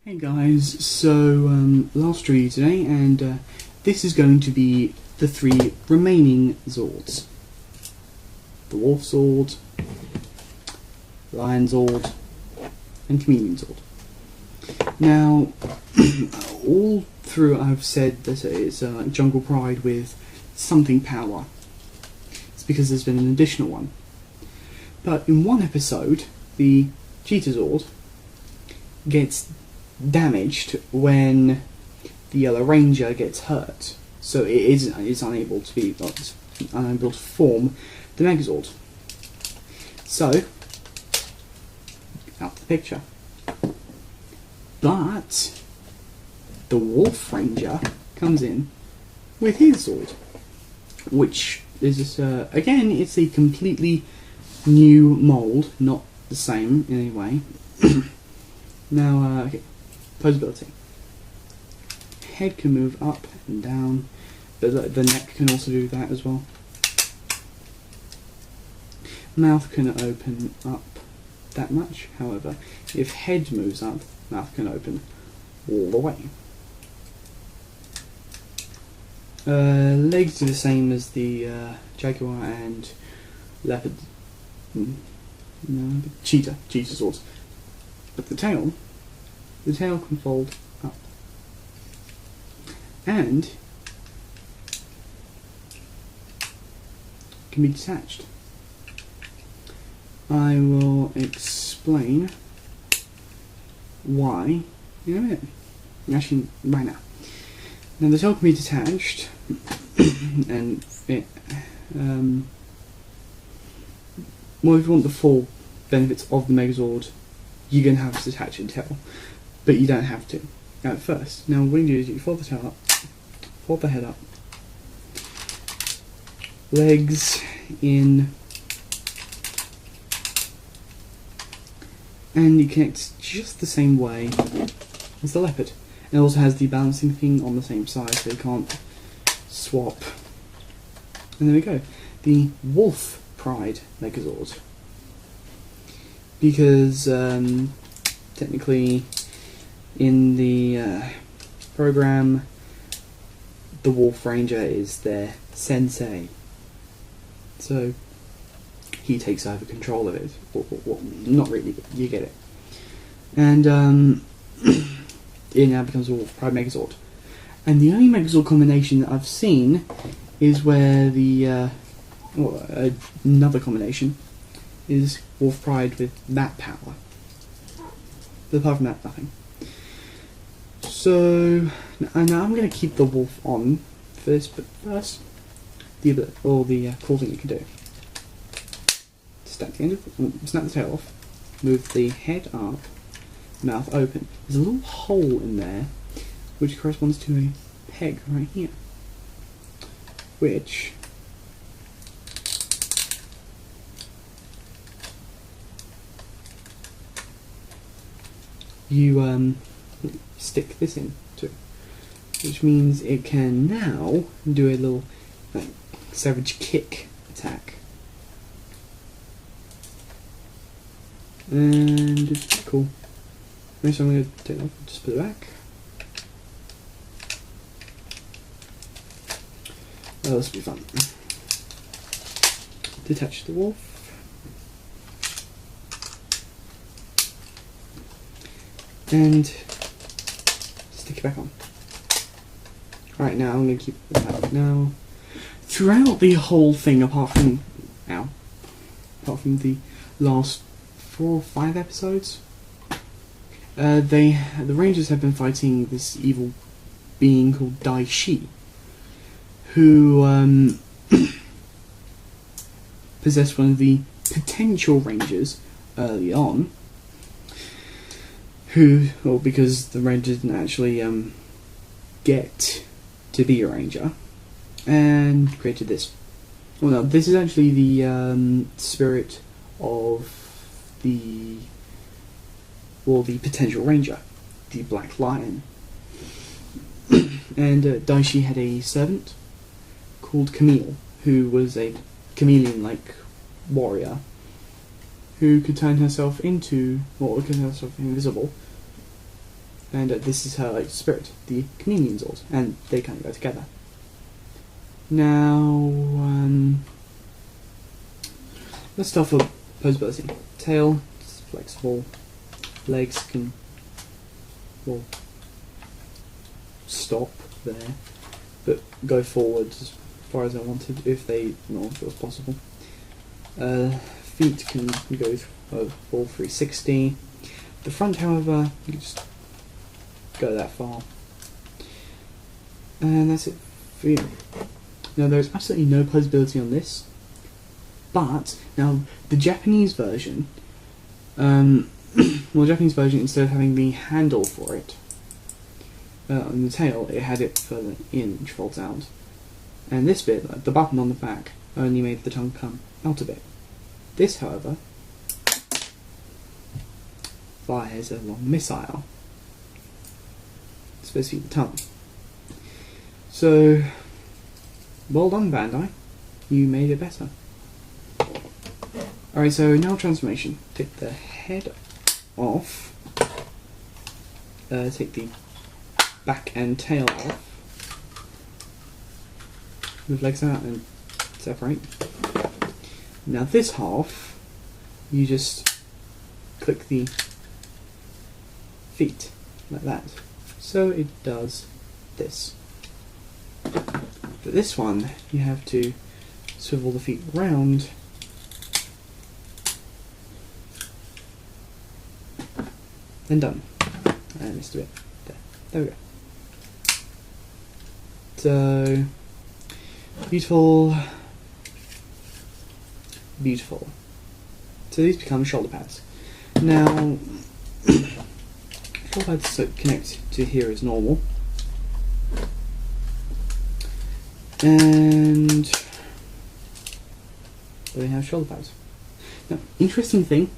Hey guys, so last review today, and this is going to be the three remaining Zords. The Wolf Zord, Lion Zord, and Chameleon Zord. Now, all through I've said that it's Jungle Pride with something power. It's because there's been an additional one. But in one episode, the Cheetah Zord gets damaged when the Yellow Ranger gets hurt, so it is unable to form the Megazord. So out the picture. But the Wolf Ranger comes in with his Zord, which is again, it's a completely new mould, not the same in any way. Now, okay. Posability. Head can move up and down, but the neck can also do that as well. Mouth can open up that much, however, if head moves up, mouth can open all the way. Legs are the same as the jaguar and leopard, cheetah swords, but the tail can fold up and can be detached. I will explain why in a minute. Actually, right now. Now the tail can be detached, and it, well, if you want the full benefits of the Megazord, you're going to have to detach the tail. But you don't have to at first. Now what you do is you fold the tail up, fold the head up, legs in, and you connect just the same way as the leopard. And it also has the balancing thing on the same side, so you can't swap. And there we go, the Wolf Pride Megazord. Because technically, in the program, the Wolf Ranger is their sensei, so he takes over control of it. Well, not really, but you get it. And it now becomes a Wolf Pride Megazord. And the only Megazord combination that I've seen is where the another combination is Wolf Pride with that power. But apart from that, nothing. So now I'm going to keep the wolf on for this, but first, the cool thing you can do. Snap the tail off, move the head up, mouth open. There's a little hole in there, which corresponds to a peg right here, which you stick this in too, which means it can now do a little savage kick attack, and it's cool. Next, I'm going to take it off, just put it back. Oh, this will be fun. Detach the wolf. And stick it back on. Alright, now I'm going to keep it back. Now, throughout the whole thing, apart from the last 4 or 5 episodes, the Rangers have been fighting this evil being called Daishi, who possessed one of the potential Rangers early on. Because the Ranger didn't actually get to be a Ranger, and created this. Well, no, this is actually the spirit of the potential Ranger, the Black Lion. And Daishi had a servant called Camille, who was a chameleon-like warrior who could turn herself into, could turn herself invisible, and this is her spirit, the Chameleon Zord, and they kind of go together. Now, let's start with posability. Tail, it's flexible. Legs can, well, stop there, but go forward as far as I wanted, if it was possible. Feet can go full 360. The front, however, you can just go that far. And that's it for you. Now, there's absolutely no posability on this, but now the Japanese version, Japanese version, instead of having the handle for it on the tail, it had it further in, which folds out. And this bit, like the button on the back, only made the tongue come out of it. This, however, fires a long missile. It's supposed to be the tongue. So, well done, Bandai. You made it better. Alright, so now transformation. Take the head off. Take the back and tail off. Move legs out and separate. Now this half, you just click the feet like that. So it does this. For this one, you have to swivel the feet round and done. I missed a bit. There we go. So beautiful. Beautiful. So these become shoulder pads. Now, shoulder pads connect to here as normal. And there we have shoulder pads. Now, interesting thing,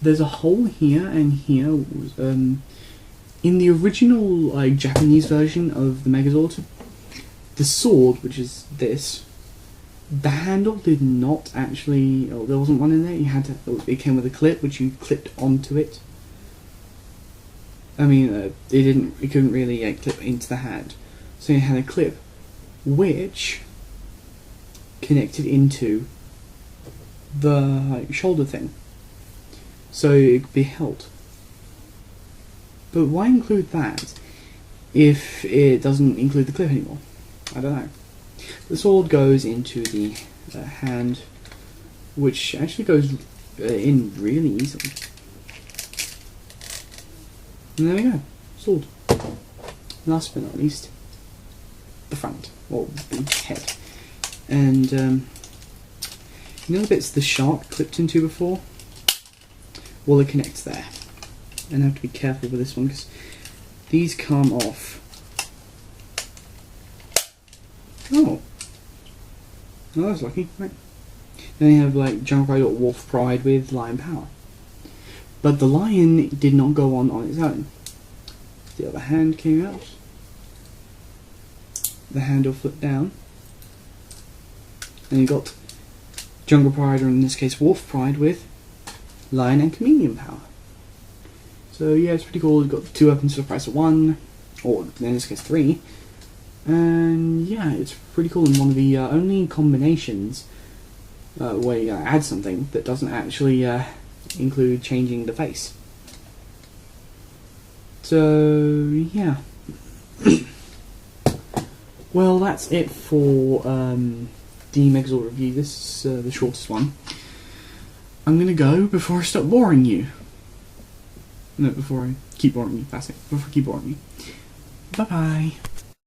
there's a hole here and here. In the original Japanese version of the Megazord, the sword, which is this, the handle did not actually, there wasn't one in there. You had to, it came with a clip which you clipped onto it. I mean, it couldn't really clip into the hand, so you had a clip which connected into the shoulder thing, so it could be held. But why include that if it doesn't include the clip anymore? I don't know. The sword goes into the hand, which actually goes in really easily. And there we go, sword. Last but not least, the front, or the head. And you know the bits the shark clipped into before? Well, it connects there. And I have to be careful with this one because these come off. Oh, I was lucky, right? Then you have Jungle Pride or Wolf Pride with Lion Power. But the lion did not go on its own. The other hand came out. The handle flipped down. And you got Jungle Pride, or in this case Wolf Pride, with Lion and Chameleon Power. So yeah, it's pretty cool. You've got 2 weapons for the price of 1, or in this case 3. And yeah, it's pretty cool, and one of the only combinations where you add something that doesn't actually include changing the face. So yeah. Well, that's it for the Megazord review. This is the shortest one. I'm gonna go before I stop boring you. No, before I keep boring you. That's it. Before I keep boring you. Bye bye.